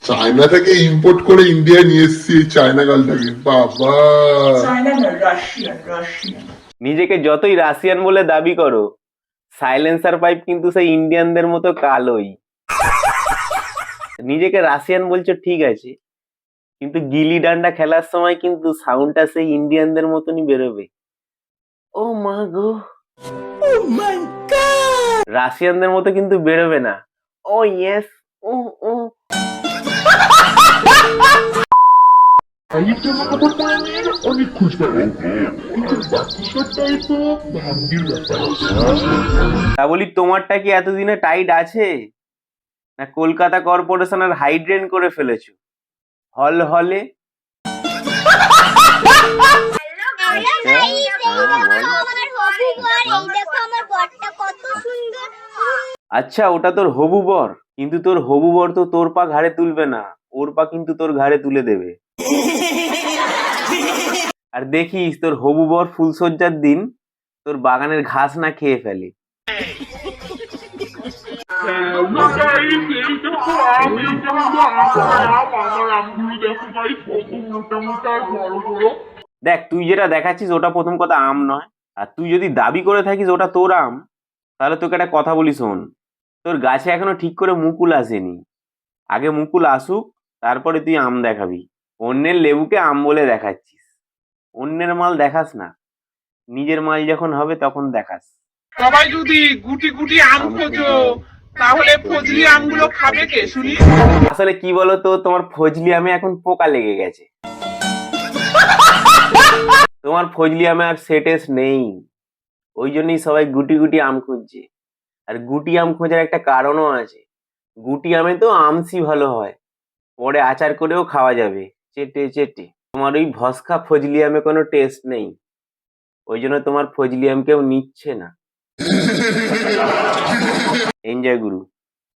China থেকে import করে ইন্ডিয়ায় নিয়ে এসেছি এই চায়না গালটাকে। বাবা, চায়না না, রাশিয়ান রাশিয়ান। নিজেকে যতই রাশিয়ান বলে দাবি করো, সাইলেন্সার পাইপ কিন্তু সেই ইন্ডিয়ানদের মতো কালোই। নিজেকে রাশিয়ান বলছো ঠিক আছে, কিন্তু গিলি ডান্ডা খেলার সময় কিন্তু সাউন্ডটা সেই ইন্ডিয়ানদের মতনই বেরোবে। ও মা গো, রাশিয়ানদের মতো কিন্তু বেরোবে না। ও ইয়েস, ও ও। অনেক খুশি কিন্তু বাকিটাই তো ভাগ্যের ব্যাপার। তা বলি তোমারটা কি এতদিনে টাইট আছে, না কলকাতা কর্পোরেশন আর হাইড্রেন করে ফেলেছো হল হলে? আচ্ছা, ওটা তোর হবু বর, কিন্তু তোর হবু বর তো তোর পা ঘাড়ে তুলবে না, ওর পা কিন্তু তোর ঘাড়ে তুলে দেবে। আর দেখিস তোর হবু বর ফুলসজ্জার দিন তোর বাগানের ঘাস না খেয়ে ফেলে। দেখ, তুই যেটা দেখাচ্ছিস ওটা প্রথম কথা আম নয়, আর তুই যদি দাবি করে থাকিস ওটা তোর আম, তাহলে তোকে একটা কথা বলি শোন, তোর গাছে এখনো ঠিক করে মুকুল আসেনি। আগে মুকুল আসুক, তারপরে তুই আম দেখাবি। অন্যের লেবুকে আম বলে দেখাচ্ছিস, অন্যের মাল দেখাস না, নিজের মাল যখন হবে তখন দেখাস। সবাই যদি গুটি গুটি আম খোঁজো, তাহলে ফজলি আমগুলো খাবে কে শুনি? আসলে কি বলতো, তোমার ফজলি আমে এখন পোকা লেগে গেছে। তোমার ফজলি আমে আর সেটেস নেই, ওই জন্যই সবাই গুটি গুটি আম খুঁজছে। আর গুটি আম খোঁজার একটা কারণও আছে, গুটি আমে তো আমসি ভালো হয়, পরে আচার করেও খাওয়া যাবে চেটে চেটে। তোমার ওই ভস্কা ফজলি আমে কোনো টেস্ট নেই, ওই জন্য তোমার ফজলি আম কেউ নিচ্ছে না। এনজয় গুরু।